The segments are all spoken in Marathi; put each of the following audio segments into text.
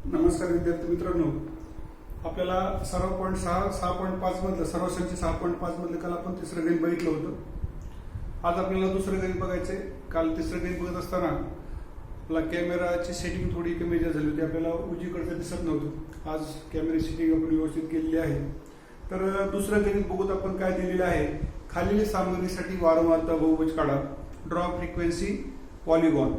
नमस्कार विद्यार्थी मित्रांनो, आपल्याला सराव पॉईंट 6.5 मधलं सर्वसांची 6.5 मधलं काल आपण तिसरं गणित बघितलं होतं. आज आपल्याला दुसरं गणित बघायचंय. काल तिसरं गणित बघत असताना आपला कॅमेराची सेटिंग थोडी कमी झाली होती, आपल्याला उजवीकडचं दिसत नव्हतं. आज कॅमेरा सेटिंग आपण व्यवस्थित केलेली आहे. तर दुसरं गणित बघूत आपण काय दिलेलं आहे. खालील सामग्रीसाठी वारंवारता बहुभुज काढा. Draw frequency polygon.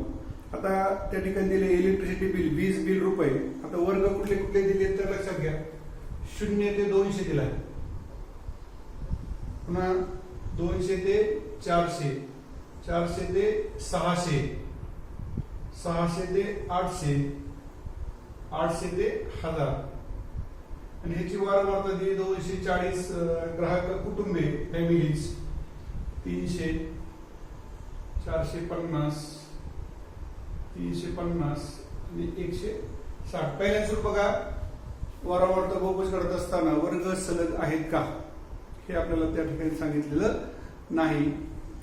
आता त्या ठिकाणी दिले इलेक्ट्रिसिटी बिल, वीज बिल रुपये. आता वर्ग कुठले कुठले दिले तर लक्षात घ्या. 0 ते 200 दिला, पुन्हा 200 ते 400, 400 ते 600, 600 ते 800, 800 ते 1000. आणि ह्याची वारंवारता दिली 240 ग्राहक कुटुंबे फॅमिलीज, 300, 450, 350 आणि 160. पहिल्या सूत्र बघा, वारंवारता बहुभुज काढत असताना वर्ग सलग आहेत का हे आपल्याला त्या ठिकाणी सांगितलेलं नाही,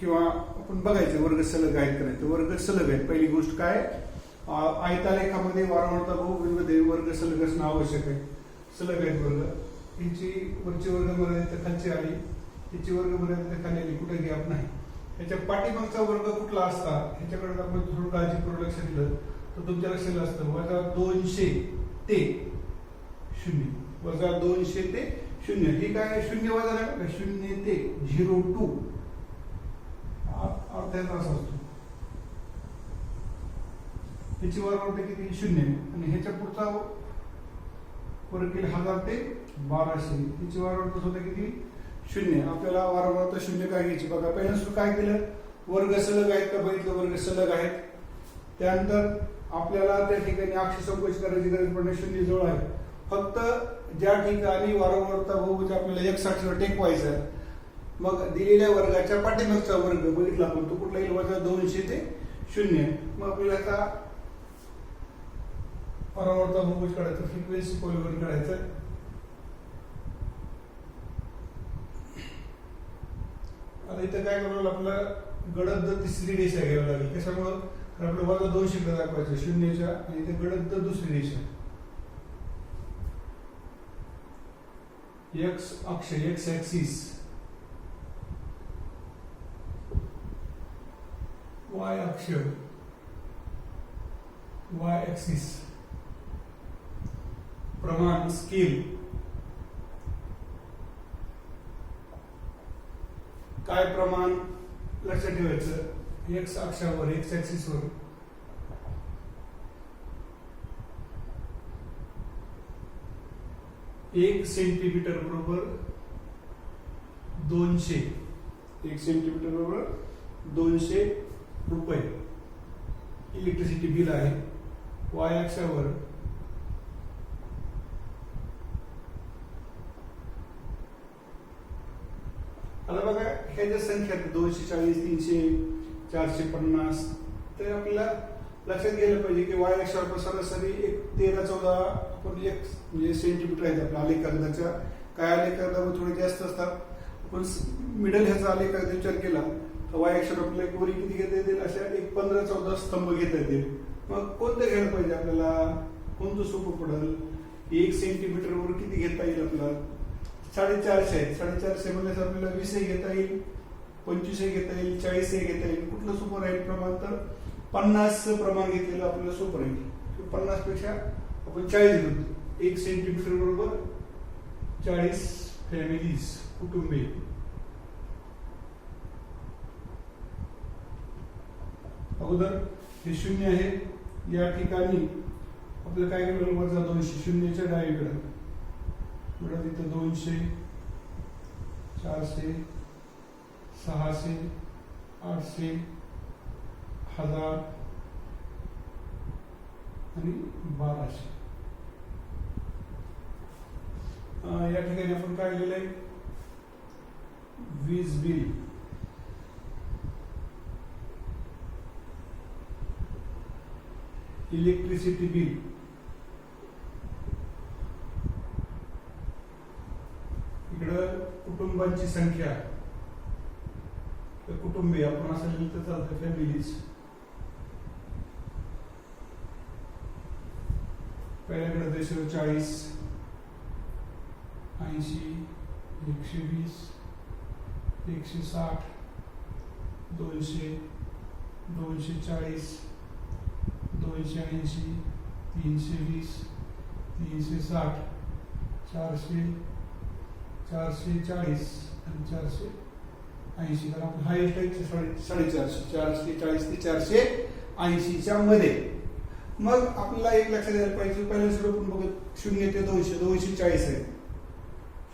किंवा आपण बघायचं वर्ग सलग आहेत का नाही. तर वर्ग सलग आहेत. पहिली गोष्ट काय, आयतालेखामध्ये वारंवारता बहुभुजमध्ये वर्ग सलग असणं आवश्यक आहे. सलग आहेत वर्ग. हिची वरची वर्ग मर्यादित खालची आली, हिची वर्ग मर्यादित खाली आली, कुठे गॅप नाही. ह्याच्या पाठीमागचा वर्ग कुठला असता ह्याच्याकडे आपण थोडं काळजीपूर्वक लक्ष दिलं तर तुमच्या लक्षात असतं -200 ते 0, -200 ते 0. ही काय 0 वजा नाही, 0 ते 0 टू अर्ध्याचा असा असतो. ह्याची वारंवारता किती 0, आणि ह्याच्या पुढचा वर्ग केला 1000 ते 1200. हिची वारंवारता होता किती 0. आपल्याला वारंवारता 0 काय घ्यायची बघा. पहिल्यांदा काय केलं, वर्ग सलग आहेत का बघितलं, वर्ग सलग आहेत. त्यानंतर आपल्याला त्या ठिकाणी अक्ष संकोच करायची गरज पडणे, 0 जवळ आहे. फक्त ज्या ठिकाणी वारंवारता बहुभुज आपल्याला एक साठीवर टेकवायचा आहे, मग दिलेल्या वर्गाच्या पाठीमागचा वर्ग बघितला आपण, तो कुठला येईल -200 ते 0. मग आपल्याला आता वारंवारता बहुभुज काढायचं, फ्रिक्वेन्सी पॉलिगॉन काढायचं. आता इथं काय करावं, आपल्याला गडद तिसरी रेषा घ्यावी लागेल. कशामुळं, कारण आपलं -200 दाखवायचं 0च्या, आणि इथे गडद दुसरी रेषा. एक्स अक्ष, एक्स ऍक्सिस, वाय अक्ष, वाय ऍक्सिस, प्रमाण स्केल. काय प्रमाण लक्षात ठेवायचं, एक्स अक्षावर, एक्स ऍक्सिस वर 1 सेंटीमीटर बरोबर 200, 1 सेंटीमीटर बरोबर 200 रुपये इलेक्ट्रिसिटी बिल आहे. वाय अक्षावर आता बघा, ह्या ज्या संख्या 240, 300, 450, तर आपल्याला लक्षात घ्यायला पाहिजे की वाय अक्षावर सरासरी 13-14 आपण एक म्हणजे सेंटीमीटर आहेत. आपल्या आलेख कागदाच्या काय आलेख कागदामध्ये थोडे जास्त असतात, पण मिडल ह्याचा आलेख कागद विचार केला तर वाय अक्षावर आपल्याला एक वरी किती घेता येतील, अशा एक 15-14 स्तंभ घेता येतील. मग कोणतं घ्यायला पाहिजे आपल्याला, कोणतं सोपं पडेल. 1 सेंटीमीटर वर किती घेता येईल आपल्याला, 450 आहेत. 450 म्हणजे आपल्याला 20 घेता येईल, 25 घेता येईल, 40 घेता येईल. कुठलं सोपं राहील प्रमाण, तर 50 प्रमाण घेतलेलं आपल्याला सोपं राहील. 50 पेक्षा आपण 40 घेतो. 1 सेंटीमीटर बरोबर 40 फॅमिलीज, कुटुंबे. अगोदर हे 0 आहे, या ठिकाणी आपल्याला काय करायला वरचा 200, 0च्या डावीकडे बरं, तिथं 200, 400, 600, 800, 1000 आणि 1200. या ठिकाणी आपण काय लिहिलंय, वीज बिल, इलेक्ट्रिसिटी बिल, इकडं कुटुंबांची संख्या, कुटुंबीय आपण असं लिहिलं तर चालतं, फॅमिलीज, पहिल्याकडे रेषेवर 40, 80, 120, 160, 200, 240, 280, 320, 360, 400, 440 आणि 480. तर आपण हायेस्ट आहे 450, 440 ते 480च्या मध्ये. मग आपल्याला एक लक्षात द्यायला पाहिजे, पहिल्या सुरू आपण बघू 0 ते 200, 240 आहे.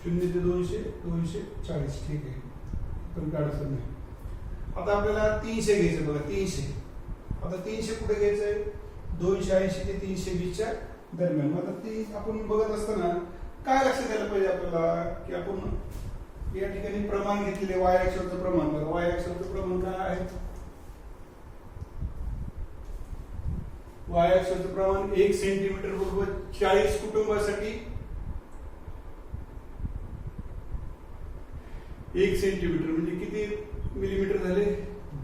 0 ते 200, 240 ठीक आहे, पण काढायचं नाही. आता आपल्याला 300 घ्यायचं बघा, 300. आता 300 कुठे घ्यायचंय? 280 ते 320च्या दरम्यान. आता ती आपण बघत असताना काय लक्षात द्यायला पाहिजे आपल्याला, की आपण या ठिकाणी प्रमाण घेतलेले वाय ॲक्सिसचं प्रमाण बघा. वाय ॲक्सिसचं प्रमाण काय आहे? वाय ॲक्सिसचं प्रमाण 1 सेंटीमीटर बरोबर 40 कुटुंबासाठी 1 सेंटीमीटर म्हणजे किती मिलीमीटर झाले?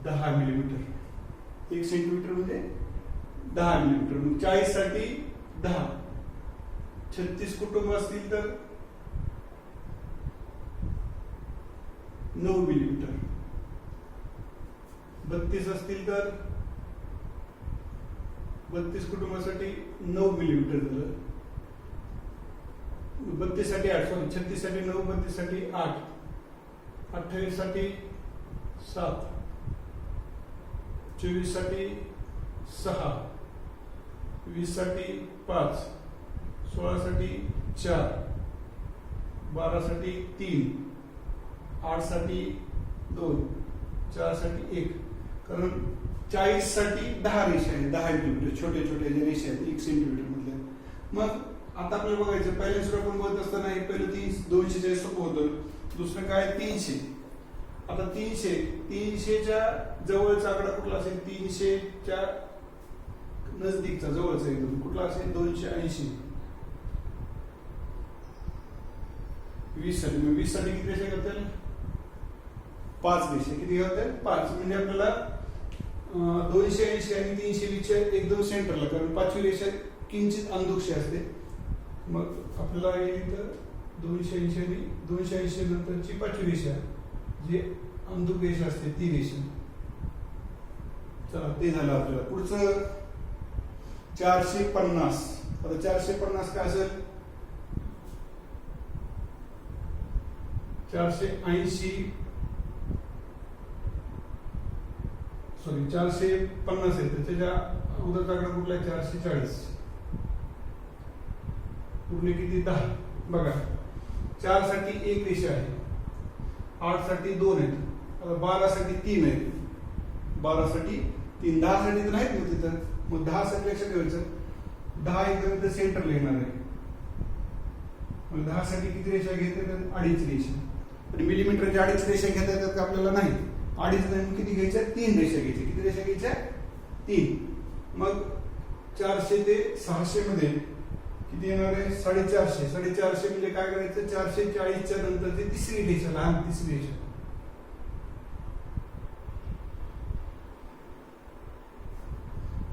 10 मिलीमीटर. 1 सेंटीमीटर म्हणजे 10 मिलीमीटर. म्हणजे 40 साठी 10. 36 कुटुंब असतील तर 9 मिलीमीटर. 32 असतील तर 32 कुटुंबासाठी 9 मिलीमीटर झालं. 32 साठी 8, सॉरी 36 साठी 9, 32 साठी 8, 28 साठी 7, 24 साठी 6, 20 साठी 5, 16 साठी 4, 12 साठी 3, 8 साठी 2, 4 साठी 1. कारण 40 साठी 10 रेषा आहेत, 10 मिलीमीटर छोटे छोटे जे रेषा आहेत 1 सेंटीमीटर मधल्या. मग आता आपल्याला बघायचं, पहिल्या सुरू आपण बघत असताना हे पहिलं 240 सोपं होतं. दुसरं काय? 300. आता 300च्या जवळचा आकडा कुठला असेल? 300च्या नजदीकचा जवळचा एकदम कुठला असेल? 280. 20 साठी, मग 20 साठी किती रेषा करतील? 5 रेषा. किती करतील? 5. म्हणजे आपल्याला 280 आणि 320च्या एकदम सेंटरला, कारण 5वी रेषा किंचित अंधुक्षी असते. मग आपल्याला इथं 280 आणि 280 नंतरची 5वी रेषा जी अंधुक रेषा असते ती रेषा. चला ते झालं आपल्याला. पुढचं 450. आता 450 काय असेल? 480, सॉरी 450 आहे, त्याच्या अगोदरचा आकडा कुठला आहे? 440. पूर्ण किती? 10. बघा 4 साठी 1 रेषा आहे, 8 साठी 2 आहेत, 12 साठी 3 आहेत, 12 साठी 3, 10 साठी तर नाहीत मग तिथं. मग 10 साठी लक्षात ठेवायचं, 10 एकदम इथं सेंटरला येणार आहे. मग 10 साठी किती रेषा घेते? 2.5 रेषा. आणि मिलीमीटरच्या 2.5 रेषा घेता येतात का? आपल्याला नाही. 2.5 नाही, किती घ्यायच्या? 3 रेषा घ्यायच्या. किती रेषा घ्यायच्या? 3. मग 400 ते 600 मध्ये किती येणार आहे? 450. 450 म्हणजे काय करायचं? 440च्या नंतरची तिसरी रेषा, लहान तिसरी रेषा.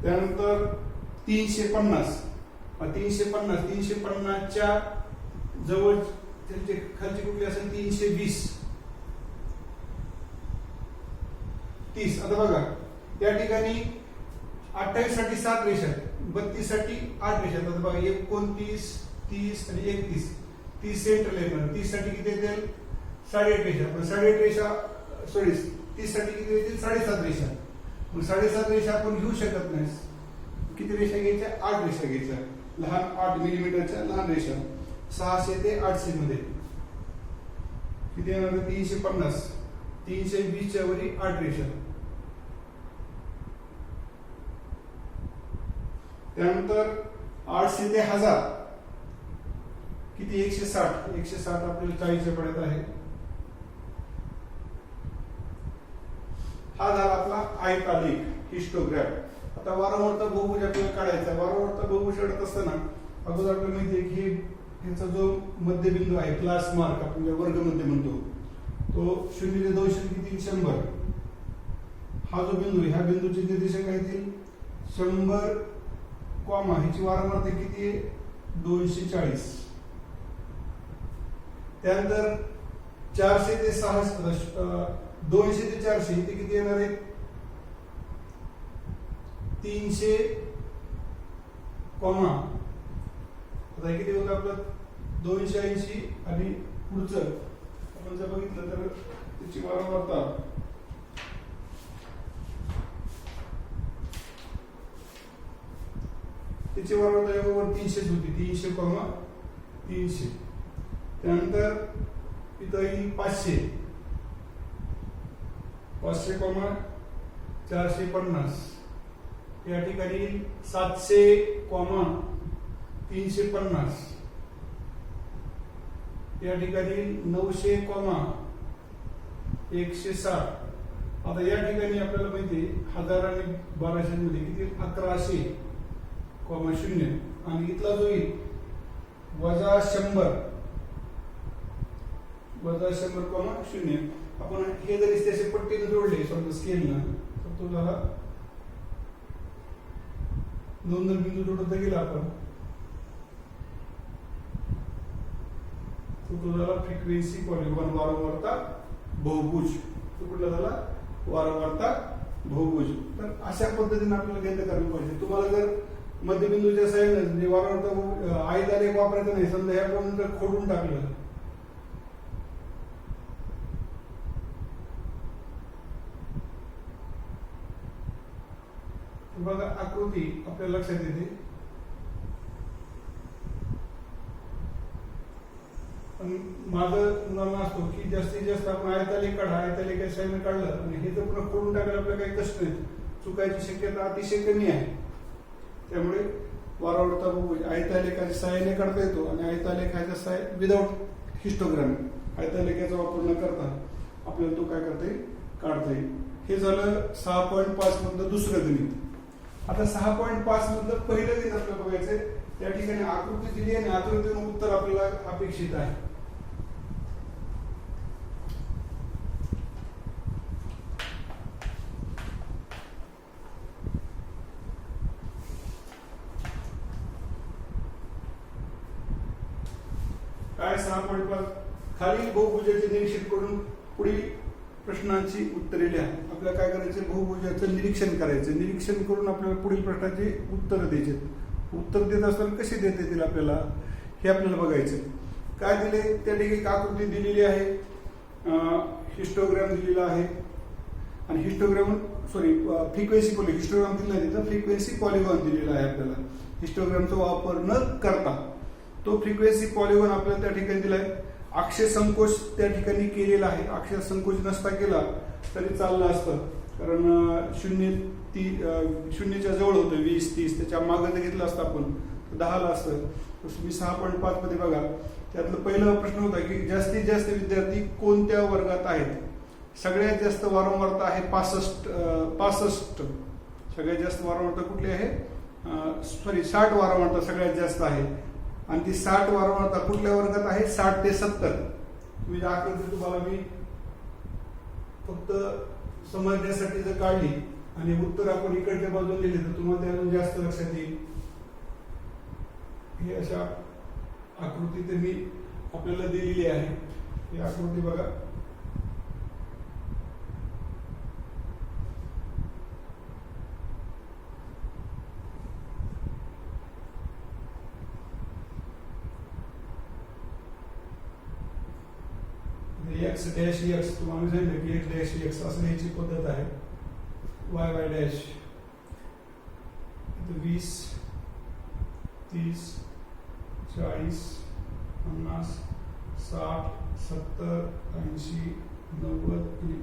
त्यानंतर 350. 350च्या जवळ त्यांची खालची कुठली असेल? 320, 30. आता बघा त्या ठिकाणी 28 साठी 7 रेषा, 32 साठी 8 रेषा. आता बघा 29, 30 आणि 31. 30 सेंटरला येणार. 30 साठी किती येतील? 8.5 रेषा. पण 8.5 रेषा, सॉरी 30 साठी किती येतील? 7.5 रेषा. मग 7.5 रेषा आपण घेऊ शकत नाही. किती रेषा घ्यायच्या? 8 रेषा घ्यायच्या, लहान 8 मिलीमीटरच्या लहान रेषा. 600 ते 800 मध्ये किती येणार? 350. 320च्या वरी 8 रेषा. त्यानंतर 800 ते 1000 किती? 160. 160 आपल्याला 40च्या पडत आहे. हा झाला आपला आयतालेख, हिस्टोग्राफ. आता वारंवारता बहुभुज आपल्याला काढायचा. वारंवारता बहुभुज काढत असताना अगोदर आपल्याला माहिती आहे की ह्याचा जो मध्यबिंदू आहे, क्लास मार्क आपण ज्या वर्गमध्य म्हणतो, तो 0 ते 200 किती? 100. हा जो बिंदू आहे, ह्या बिंदूचे निर्देशांक काय येतील? 100, ह्याची वारंवारता किती आहे? 240. त्यानंतर 400 ते 600 200 ते 400 इथे किती येणार आहे? 300 कॉमा आता किती होतं आपलं 280 आणि पुढचं आपण जर बघितलं तर त्याची वारंवारता त्याची वारंवारता 300 होती 300 कॉमा 300. त्यानंतर इथं येईल 500 कॉमा 450. या ठिकाणी 700 कॉमा 350. या ठिकाणी 900 कॉमा 160. आता या ठिकाणी आपल्याला माहिती आहे 1000 आणि 1200 मध्ये किती 1100 कॉमा 0 आणि इथला जो येईल वजा 100 कॉमा 0. आपण हे जरी त्याचे पट्टीने जोडले समजा स्केलनं तर तो झाला 2 बिंदू जोडत गेला आपण तो झाला फ्रिक्वेन्सी पॉलिगॉन वारंवारता बहुभुज. तो कुठला झाला वारंवारता बहुभुज. तर अशा पद्धतीने आपल्याला गणित करायला पाहिजे. तुम्हाला जर मध्यबिंदूच्या साह्याने म्हणजे वारंवारता आयतालेख वापरायचा नाही समजा ह्या पण जर खोडून टाकलं बघा आकृती आपल्या लक्षात येते. पण माझं म्हणणं असतो की जास्तीत जास्त आपण आयतालेख काढा आयतालेख साह्याने काढलं आणि हे जर पुन्हा खोडून टाकायला आपल्याला काही कष्ट नाही चुकायची शक्यता अतिशय कमी आहे. त्यामुळे वारंवारता बहुभुज आयतालेखाच्या साह्याने काढता येतो आणि आयतालेखाच्या साह्य विदाउट हिस्टोग्राम आयतालेखाचा वापर न करता आपल्याला तो काय करता येईल काढता येईल. हे झालं 6.5 मधलं दुसरं गणित. आता 6.5 मधलं पहिलं गणित आपल्याला बघायचंय. त्या ठिकाणी आकृती दिली आणि आकृतीतून उत्तर आपल्याला अपेक्षित आहे. काय 6.5 खालील बहुभुजाचे निरीक्षण करून पुढील प्रश्नांची उत्तरे लिहा. आपल्याला काय करायचं बहुभुजाचं निरीक्षण करायचं. निरीक्षण करून आपल्याला पुढील प्रश्नाची उत्तर द्यायचे. उत्तर देत असताना कसे देता येतील आपल्याला हे आपल्याला बघायचं. काय दिले त्या ठिकाणी आकृती दिलेली आहे हिस्टोग्राम दिलेला आहे आणि हिस्टोग्राम फ्रिक्वेन्सी हिस्टोग्राम दिला नाही तर फ्रिक्वेन्सी पॉलिगॉन दिलेला आहे. आपल्याला हिस्टोग्रामचा वापर न करता तो फ्रिक्वेन्सी पॉलिगॉन आपल्याला त्या ठिकाणी दिलाय. अक्षय संकोच त्या ठिकाणी केलेला आहे. अक्षय संकोच नसता केला तरी चाललं असतं कारण शून्याच्या जवळ होतं 20-30 त्याच्या मागं जर घेतलं असतं आपण 10 ला असतं. तुम्ही 6.5 मध्ये बघा त्यातलं पहिला प्रश्न होता की जास्तीत जास्त विद्यार्थी कोणत्या वर्गात आहेत. सगळ्यात जास्त वारंवारता आहे 65. सगळ्यात जास्त वारंवारता कुठली आहे 60 वारंवारता सगळ्यात जास्त आहे आणि ती 60 वारंवारता कुठल्या वर्गात आहे 60 ते 70. तुम्ही आकृती तुम्हाला मी फक्त समजण्यासाठी जर काढली आणि उत्तर आपण इकडच्या बाजूला लिहिले तर तुम्हाला त्यातून जास्त लक्षात येईल. ही अशा आकृती तर मी आपल्याला दिलेली आहे. ही आकृती बघा एक्स डॅश एक्स तुम्हाला सांगितलं की एक्स डॅश एक्स असं लिहायची पद्धत आहे. वाय वाय डॅश 20 30 40 50 60 70 80 90 आणि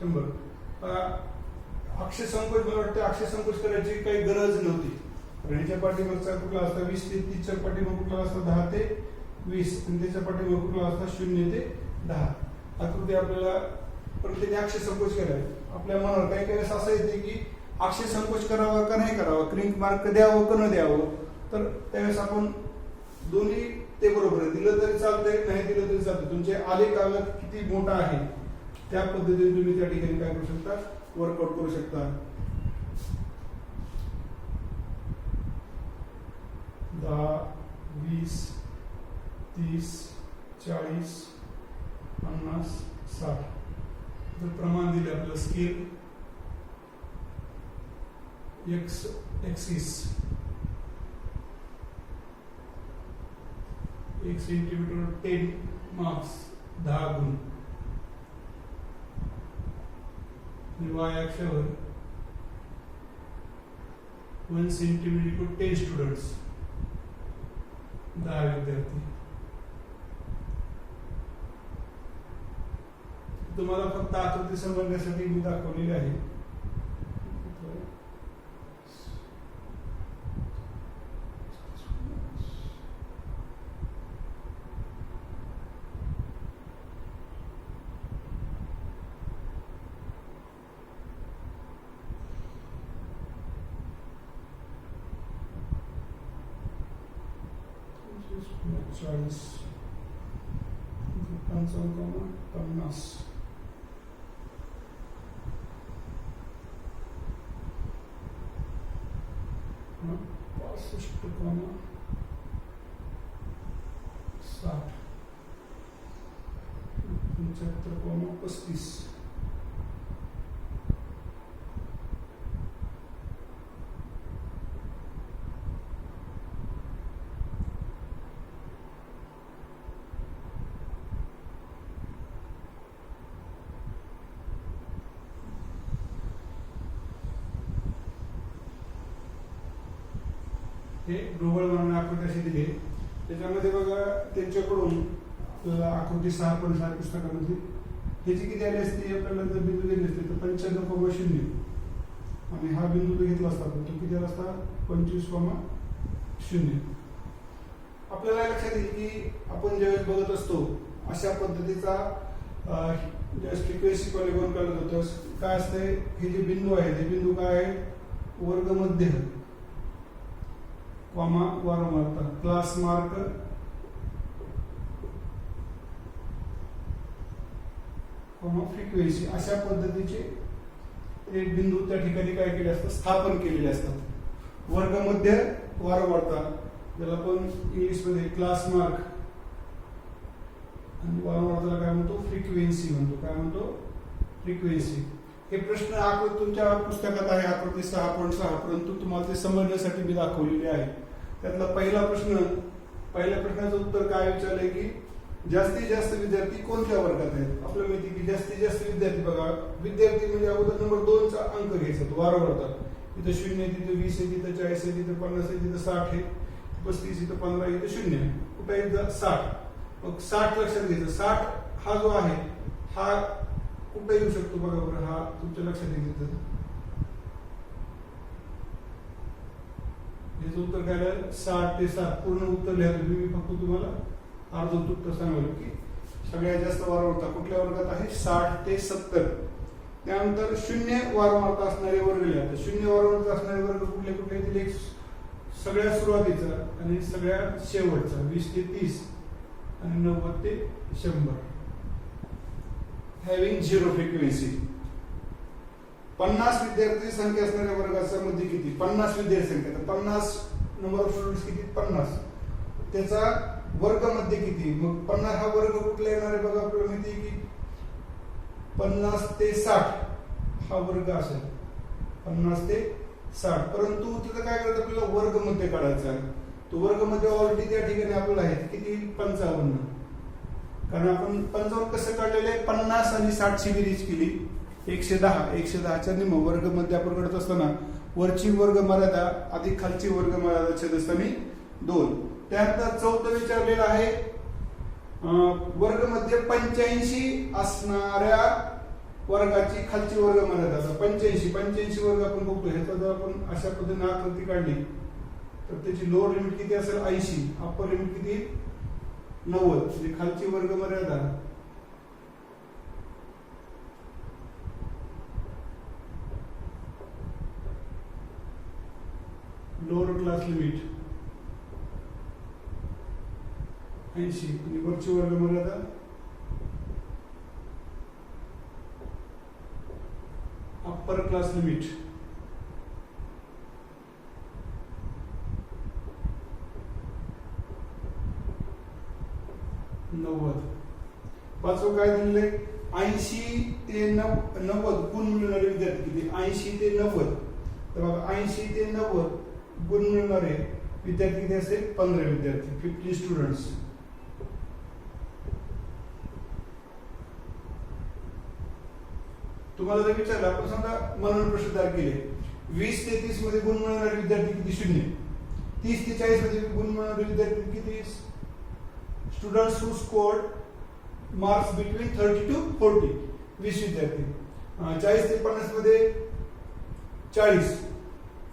100. अक्षय संकोच मला वाटतं अक्षय संकोच करायची काही गरज नव्हती कारण ह्याच्या पाठीमागचा कुठला असता 20 ते 30च्या पाठीमाग कुठला असता 10 ते 20 आणि त्याच्या पाठीमाग कुठला असता 0 ते 10. आकृती आपल्याला प्रत्येक अक्षय संकोच करायला आपल्या मनावर काही काही असं येते की अक्षय संकोच करावा का नाही करावा क्रिंक मार्क द्यावं का न द्यावं. तर त्यावेळेस आपण दोन्ही ते बरोबर आहे दिलं तरी चालतंय नाही दिलं तरी चालतंय. तुमचे आलेख आलेख किती मोठा आहे त्या पद्धतीने तुम्ही त्या ठिकाणी काय करू शकता वर्कआउट करू शकता. 10 20, 30, 40, 50, 60. जर प्रमाण दिले आपलं स्केल एक्सिस 1 सेंटीमीटर 10 मार्क्स 10 गुण, वाय अक्षावर 1 सेंटीमीटर 10 स्टुडंट्स 10 विद्यार्थी. तुम्हाला फक्त आकृती समजण्यासाठी मी दाखवलेली आहे. चाळीस 55,50 65,60 75,35. हे ढोबळ म्हणून आकृती अशी दिली. त्याच्यामध्ये बघा त्यांच्याकडून आपल्याला आकृती 6.6 पुस्तकामध्ये ह्याची किती आली असते, आपल्याला जर बिंदू घेतले असते तर 95,0 आणि हा बिंदू तो घेतला असता तो किती आला असता 25,0. आपल्याला लक्षात येईल की आपण ज्यावेळेस बघत असतो अशा पद्धतीचा फ्रिक्वेन्सी पॉलिगॉन काढत होतो काय असते, हे जे बिंदू आहे ते बिंदू काय आहे वर्गमध्य कॉमा वारंवारता क्लास मार्क कॉमा फ्रिक्वेन्सी अशा पद्धतीचे एक बिंदू त्या ठिकाणी काय केले असतात स्थापन केलेले असतात. वर्गमध्य वारंवारता ज्याला आपण इंग्लिश मध्ये क्लास मार्क आणि वारंवारताला काय म्हणतो फ्रिक्वेन्सी म्हणतो. काय म्हणतो फ्रिक्वेन्सी. हे प्रश्न आकृती तुमच्या पुस्तकात आहे आकृती 6.6 परंतु तुम्हाला ते समजण्यासाठी मी दाखवलेले आहे. त्यातला पहिल्या प्रश्नाचं उत्तर काय विचारलंय की जास्तीत जास्त विद्यार्थी कोणत्या वर्गात आहेत. आपल्याला माहिती की जास्तीत जास्त विद्यार्थी बघा विद्यार्थी म्हणजे अगोदर नंबर 2 चा अंक घ्यायचा तो वारंवारता. तिथं 0 आहे, तिथं 20 आहे, तिथं 40 आहे, तिथं 50 आहे, तिथं 60 आहे, 35 इथं 15 इथं 0 आहे, कुठं आहे 60. मग 60 लक्षात घ्यायचं. 60 हा जो आहे हा कुठं येऊ शकतो बघा बरं, हा तुमच्या लक्षात येईल. याचं उत्तर काय आलं 60 ते 7 पूर्ण उत्तर लिहा तुम्ही. मी फक्त तुम्हाला अर्ध उत्तर सांगेल की सगळ्यात जास्त वारंवारता कुठल्या वर्गात आहे 60 ते 70. त्यानंतर 0 वारंवारता असणारे वर्ग लिहा. तर 0 वारंवारता असणारे वर्ग कुठले कुठले दिले, सगळ्यात सुरुवातीचा आणि सगळ्यात शेवटचा 20 ते 30 आणि 90 ते 100. Having zero frequency. 50 विद्यार्थी संख्या असणाऱ्या वर्गाचा मध्ये किती 50 विद्यार्थी संख्या. तर 50 नंबर ऑफ स्टुडंट्स किती 50 त्याचा वर्ग मध्ये किती. मग 50 हा वर्ग कुठला येणार आहे बघा आपल्याला माहिती की 50 ते 60 हा वर्ग असेल 50 ते 60. परंतु तिथं काय करायचं आपल्याला वर्ग मध्ये काढायचा आहे. तो वर्ग मध्ये ऑलरेडी त्या ठिकाणी आपल्याला आहे किती 55. कारण आपण 55 कसं काढलेलं आहे 50 आणि 60 ची बेरीज केली 110च्या निम वर्ग मध्ये आपण काढत असताना वरची वर्ग मर्यादा अधिक खालची वर्ग मर्यादा छेदस्थानी 2. त्यानंतर 14 विचारलेलं आहे वर्ग मध्ये 85 असणाऱ्या वर्गाची खालची वर्ग मर्यादा. 85 वर्ग आपण बघतो. ह्याचा जर आपण अशा पद्धतीने आकृती काढली तर त्याची लोअर लिमिट किती असेल 80, अप्पर लिमिट किती 90. म्हणजे खालची वर्ग मर्यादा लोअर क्लास लिमिट 80 आणि वरची वर्ग मर्यादा अप्पर क्लास लिमिट 90. 90. पाचवं काय दिलेलं आहे 80 ते 90 गुण मिळवणारे विद्यार्थी किती 80 ते 90. तर बघा 80 ते 90 गुण मिळवणारे विद्यार्थी किती असते 15 विद्यार्थी 50 स्टुडंट्स. तुम्हाला जर विचारलं आपण समजा मनन प्रश्न तयार केले 20 ते 30 मध्ये गुण मिळवणारे विद्यार्थी किती 0. 30 ते 40 मध्ये गुण मिळवणारे विद्यार्थी किती students who scored marks between 30 to 40 20 विद्यार्थी. 40 ते 50 मध्ये 40,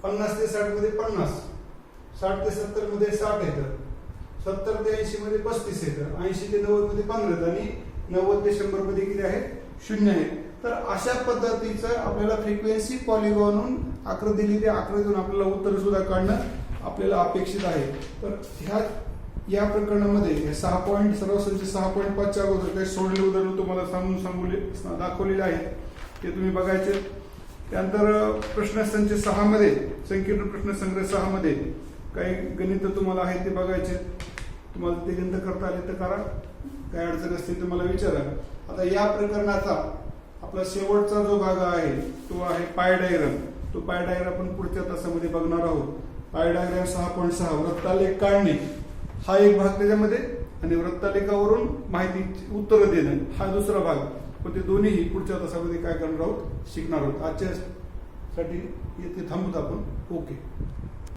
50 ते 60 मध्ये 50, 60 ते 70 मध्ये 60 येतात, 70 ते 80 मध्ये 35 येतात, 80 ते 90 मध्ये 15 येतात आणि 90 ते 100 मध्ये किती आहेत 0 आहेत. तर अशा पद्धतीचं आपल्याला फ्रिक्वेन्सी पॉलिगॉनहून आकृती दिली त्या आकृतीतून आपल्याला उत्तर सुद्धा काढणं आपल्याला अपेक्षित आहे. तर या प्रकरणामध्ये 6 पॉईंट सर्वसांचे 6.5 अगोदर काही सोडलेले उदाहरण तुम्हाला सांगून दाखवलेले आहेत ते तुम्ही बघायचे. त्यानंतर प्रश्नसंच 6 मध्ये संकीर्ण प्रश्नसंग्रह 6 मध्ये काही गणित तुम्हाला आहेत ते बघायचे. तुम्हाला ते गणित करता आले तर करा, काय अडचण असतील तर मला विचारा. आता या प्रकरणाचा आपला शेवटचा जो भाग आहे तो आहे पाय डायग्राम. तो पाय डायग्राम आपण पुढच्या तासामध्ये बघणार आहोत. पाय डायग्राम 6.6 वृत्तालेख काढणे हा एक भाग त्याच्यामध्ये आणि वृत्तालेखावरून माहिती उत्तर देणं हा दुसरा भाग. पण ते दोन्हीही पुढच्या तासामध्ये काय करणार आहोत शिकणार आहोत. आजच्या साठी येथे थांबूत आपण. ओके.